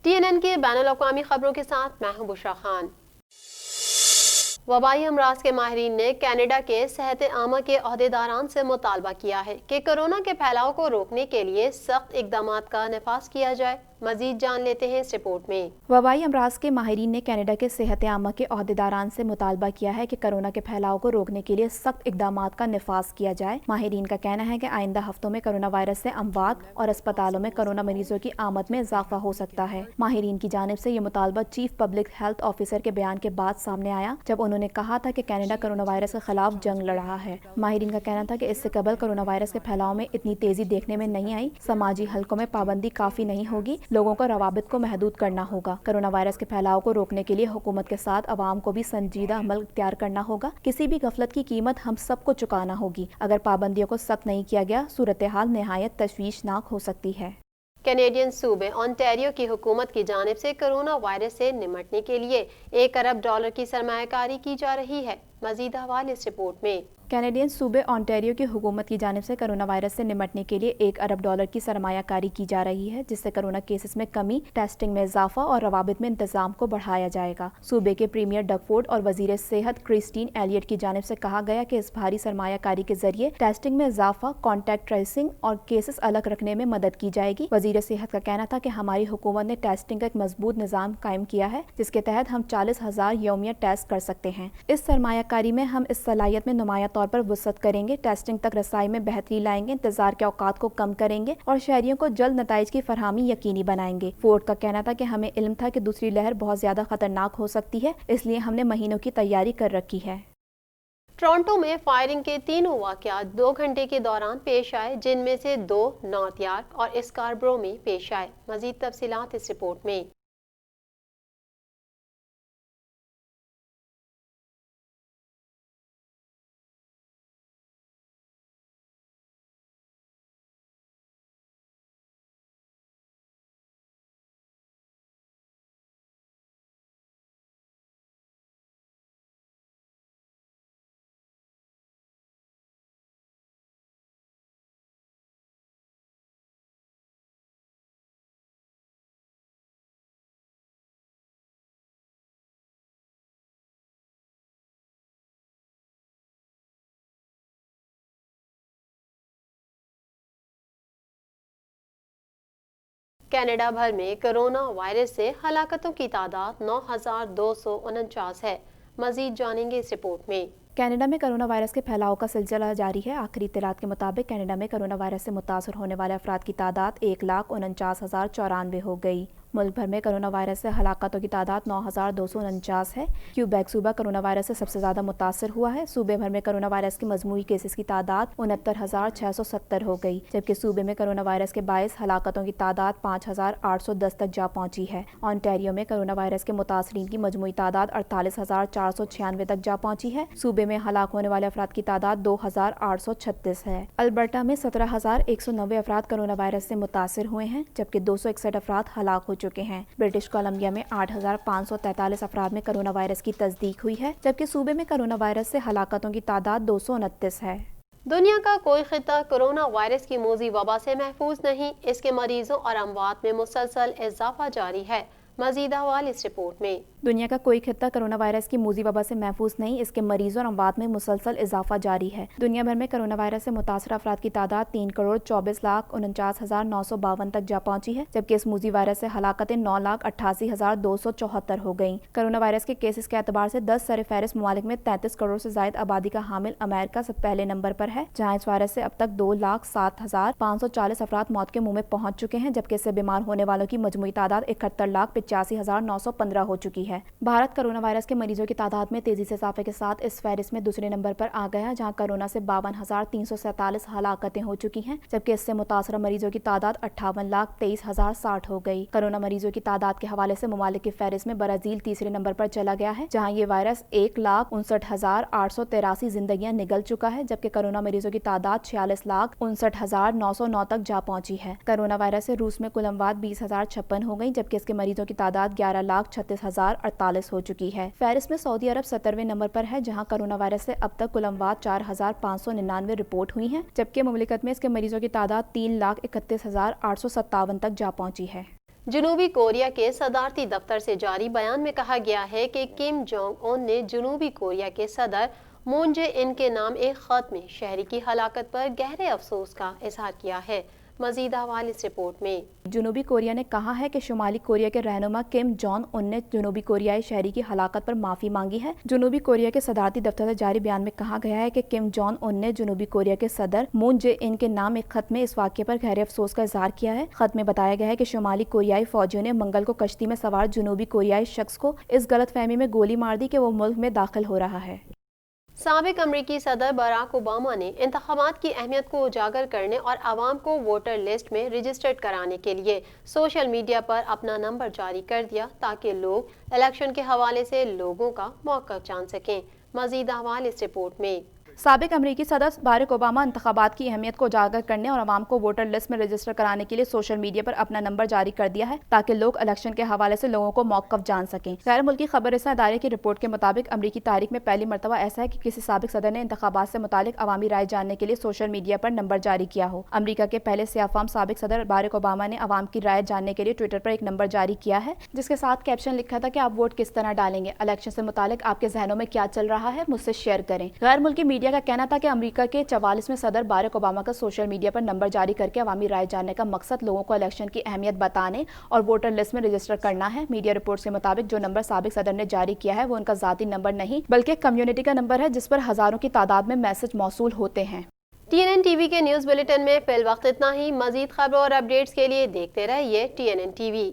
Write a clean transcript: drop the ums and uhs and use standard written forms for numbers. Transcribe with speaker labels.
Speaker 1: TNN کی بین الاقوامی خبروں کے ساتھ میں ہوں بشرا خان۔ وبائی امراض کے ماہرین نے کینیڈا کے صحت عامہ کے عہدیداران سے مطالبہ کیا ہے کہ کورونا کے پھیلاؤ کو روکنے کے لیے سخت اقدامات کا نفاذ کیا جائے۔ مزید جان لیتے ہیں اس رپورٹ میں۔
Speaker 2: وبائی امراض کے ماہرین نے کینیڈا کے صحت عامہ کے عہدیداران سے مطالبہ کیا ہے کہ کورونا کے پھیلاؤ کو روکنے کے لیے سخت اقدامات کا نفاذ کیا جائے۔ ماہرین کا کہنا ہے کہ آئندہ ہفتوں میں کورونا وائرس سے اموات اور اسپتالوں میں کورونا مریضوں کی آمد میں اضافہ ہو سکتا ہے۔ ماہرین کی جانب سے یہ مطالبہ چیف پبلک ہیلتھ آفیسر کے بیان کے بعد سامنے آیا، جب انہوں نے کہا تھا کہ کینیڈا کورونا وائرس کے خلاف جنگ لڑ رہا ہے۔ ماہرین کا کہنا تھا کہ اس سے قبل کورونا وائرس کے پھیلاؤ میں اتنی تیزی دیکھنے میں نہیں آئی۔ سماجی حلقوں میں پابندی کافی نہیں ہوگی، لوگوں کو روابط کو محدود کرنا ہوگا۔ کورونا وائرس کے پھیلاؤ کو روکنے کے لیے حکومت کے ساتھ عوام کو بھی سنجیدہ عمل اختیار کرنا ہوگا۔ کسی بھی غفلت کی قیمت ہم سب کو چکانا ہوگی۔ اگر پابندیوں کو سخت نہیں کیا گیا، صورتحال نہایت تشویشناک ہو سکتی ہے۔
Speaker 1: کینیڈین صوبے آنٹیریو کی حکومت کی جانب سے کورونا وائرس سے نمٹنے کے لیے $1 ارب کی سرمایہ کاری کی جا رہی ہے۔ مزید حوالے اس رپورٹ میں۔
Speaker 2: کینیڈین صوبے آنٹیریو کی حکومت کی جانب سے کورونا وائرس سے نمٹنے کے لیے $1 ارب کی سرمایہ کاری کی جا رہی ہے، جس سے کورونا کیسز میں کمی، ٹیسٹنگ میں اضافہ اور روابط میں انتظام کو بڑھایا جائے گا۔ صوبے کے پریمیئر ڈگ فورڈ اور وزیر صحت کرسٹین ایلیٹ کی جانب سے کہا گیا کہ اس بھاری سرمایہ کاری کے ذریعے ٹیسٹنگ میں اضافہ، کانٹیکٹ ٹریسنگ اور کیسز الگ رکھنے میں مدد کی جائے گی۔ وزیر صحت کا کہنا تھا کہ ہماری حکومت نے ٹیسٹنگ کا ایک مضبوط نظام قائم کیا ہے، جس کے تحت ہم 40,000 یومیہ ٹیسٹ کر سکتے ہیں۔ اس سرمایہ کاری میں ہم اس صلاحیت میں نمایاں طور پر وسعت کریں گے، ٹیسٹنگ تک رسائی میں بہتری لائیں گے، انتظار کے اوقات کو کم کریں گے اور شہریوں کو جلد نتائج کی فراہمی یقینی بنائیں گے۔ فورڈ کا کہنا تھا کہ ہمیں علم تھا کہ دوسری لہر بہت زیادہ خطرناک ہو سکتی ہے، اس لیے ہم نے مہینوں کی تیاری کر رکھی ہے۔
Speaker 1: ٹورنٹو میں فائرنگ کے تینوں واقعات 2 گھنٹے کے دوران پیش آئے، جن میں سے 2 نارتھ یارک اور اسکاربرو میں پیش آئے۔ مزید تفصیلات اس رپورٹ میں۔ کینیڈا بھر میں کورونا وائرس سے ہلاکتوں کی تعداد 9,249 ہے۔ مزید جانیں گے اس رپورٹ میں۔
Speaker 2: کینیڈا میں کورونا وائرس کے پھیلاؤ کا سلسلہ جاری ہے۔ آخری اطلاعات کے مطابق کینیڈا میں کورونا وائرس سے متاثر ہونے والے افراد کی تعداد 1,49,094 ہو گئی۔ ملک بھر میں کورونا وائرس سے ہلاکتوں کی تعداد 9,249 ہے۔ کیوبیک صوبہ کورونا وائرس سے سب سے زیادہ متاثر ہوا ہے۔ صوبے بھر میں کورونا وائرس کے مجموعی کیسز کی تعداد 69,670 ہو گئی، جبکہ صوبے میں کورونا وائرس کے باعث ہلاکتوں کی تعداد 5,810 تک جا پہنچی ہے۔ آنٹیریو میں کورونا وائرس کے متاثرین کی مجموعی تعداد 48,496 تک جا پہنچی ہے۔ صوبے میں ہلاک ہونے والے افراد کی تعداد 2,836 ہے۔ البرٹا میں 17,190 افراد کورونا وائرس سے متاثر ہوئے ہیں، جبکہ 261 افراد ہلاک ہو چکے ہیں۔ برٹش کولمبیا میں 8,543 افراد میں کورونا وائرس کی تصدیق ہوئی ہے، جبکہ صوبے میں کورونا وائرس سے ہلاکتوں کی تعداد 229 ہے۔
Speaker 1: دنیا کا کوئی خطہ کورونا وائرس کی موذی وبا سے محفوظ نہیں، اس کے مریضوں اور اموات میں مسلسل اضافہ جاری ہے۔ مزید حوالے اس رپورٹ میں۔
Speaker 2: دنیا کا کوئی خطہ کورونا وائرس کی موذی وبا سے محفوظ نہیں، اس کے مریضوں اور اموات میں مسلسل اضافہ جاری ہے۔ دنیا بھر میں کورونا وائرس سے متاثرہ افراد کی تعداد 3,24,49,952 تک جا پہنچی ہے، جبکہ اس موذی وائرس سے ہلاکتیں 9,88,274 ہو گئیں۔ کورونا وائرس کے کیسز کے اعتبار سے 10 سرفہرست ممالک میں 33 کروڑ سے زائد آبادی کا حامل امریکہ سب پہلے نمبر پر ہے، جہاں اس وائرس سے اب تک 2,07,540 افراد موت کے منہ میں پہنچ چکے ہیں، جبکہ اس سے بیمار ہونے والوں کی مجموعی تعداد 71,85,915 ہو چکی ہے۔ بھارت کورونا وائرس کے مریضوں کی تعداد میں تیزی سے اضافے کے ساتھ اس فہرست میں دوسرے نمبر پر آ گیا، جہاں کورونا سے 52,347 ہلاکتیں ہو چکی ہیں، جبکہ اس سے متاثرہ مریضوں کی تعداد 58,23,060 ہو گئی۔ کورونا مریضوں کی تعداد کے حوالے سے ممالک کی فہرست میں برازیل تیسرے نمبر پر چلا گیا ہے، جہاں یہ وائرس 1,59,883 زندگیاں نگل چکا ہے، جبکہ کورونا مریضوں کی تعداد 46,59,909 تک جا پہنچی ہے۔ کورونا وائرس سے روس میں کل اموات 20,056 ہو گئی، جبکہ اس کے مریضوں کی تعداد 11,36,048 ہو چکی ہے۔ فہرست میں سعودی عرب 17ویں نمبر پر ہے، جہاں کورونا وائرس سے اب تک کل اموات 4,599 رپورٹ ہوئی ہیں، جبکہ مملکت میں اس کے مریضوں کی تعداد 3,31,857 تک جا پہنچی ہے۔
Speaker 1: جنوبی کوریا کے صدارتی دفتر سے جاری بیان میں کہا گیا ہے کہ کم جونگ اون نے جنوبی کوریا کے صدر مون جے ان کے نام ایک خط میں شہری کی ہلاکت پر گہرے افسوس کا اظہار کیا ہے۔ مزید حوالے اس رپورٹ میں۔
Speaker 2: جنوبی کوریا نے کہا ہے کہ شمالی کوریا کے رہنما کم جونگ ان نے جنوبی کوریائی شہری کی ہلاکت پر معافی مانگی ہے۔ جنوبی کوریا کے صدارتی دفتر سے جاری بیان میں کہا گیا ہے کہ کم جونگ ان نے جنوبی کوریا کے صدر مون جے ان کے نام ایک خط میں اس واقعے پر گہرے افسوس کا اظہار کیا ہے۔ خط میں بتایا گیا ہے کہ شمالی کوریائی فوجیوں نے منگل کو کشتی میں سوار جنوبی کوریائی شخص کو اس غلط فہمی میں گولی مار دی کہ وہ ملک میں داخل ہو رہا ہے۔
Speaker 1: سابق امریکی صدر باراک اوباما نے انتخابات کی اہمیت کو اجاگر کرنے اور عوام کو ووٹر لسٹ میں رجسٹرڈ کرانے کے لیے سوشل میڈیا پر اپنا نمبر جاری کر دیا تاکہ لوگ الیکشن کے حوالے سے لوگوں کا موقف جان سکیں۔ مزید حوالے اس رپورٹ میں۔
Speaker 2: سابق امریکی صدر باراک اوباما انتخابات کی اہمیت کو اجاگر کرنے اور عوام کو ووٹر لسٹ میں رجسٹر کرانے کے لیے سوشل میڈیا پر اپنا نمبر جاری کر دیا ہے تاکہ لوگ الیکشن کے حوالے سے لوگوں کو موقف جان سکیں۔ غیر ملکی خبر رساں ادارے کی رپورٹ کے مطابق امریکی تاریخ میں پہلی مرتبہ ایسا ہے کہ کسی سابق صدر نے انتخابات سے متعلق عوامی رائے جاننے کے لیے سوشل میڈیا پر نمبر جاری کیا ہو۔ امریکہ کے پہلے سیاہ فام سابق صدر باراک اوباما نے عوام کی رائے جاننے کے لیے ٹویٹر پر ایک نمبر جاری کیا ہے جس کے ساتھ کیپشن لکھا تھا کہ آپ ووٹ کس طرح ڈالیں گے، الیکشن سے متعلق آپ کے ذہنوں میں کیا چل رہا ہے، مجھ سے شیئر کریں۔ غیر ملکی میڈیا کا کہنا تھا کہ امریکہ کے 44ویں صدر باراک اوباما کا سوشل میڈیا پر نمبر جاری کر کے عوامی رائے جاننے کا مقصد لوگوں کو الیکشن کی اہمیت بتانے اور ووٹر لسٹ میں رجسٹر کرنا ہے۔ میڈیا رپورٹس کے مطابق جو نمبر سابق صدر نے جاری کیا ہے وہ ان کا ذاتی نمبر نہیں بلکہ کمیونٹی کا نمبر ہے جس پر ہزاروں کی تعداد میں میسج موصول ہوتے ہیں۔
Speaker 1: TNN TV کے نیوز بلیٹن میں فی الوقت اتنا ہی۔ مزید خبروں اور اپڈیٹس کے لیے دیکھتے رہیے TNN TV۔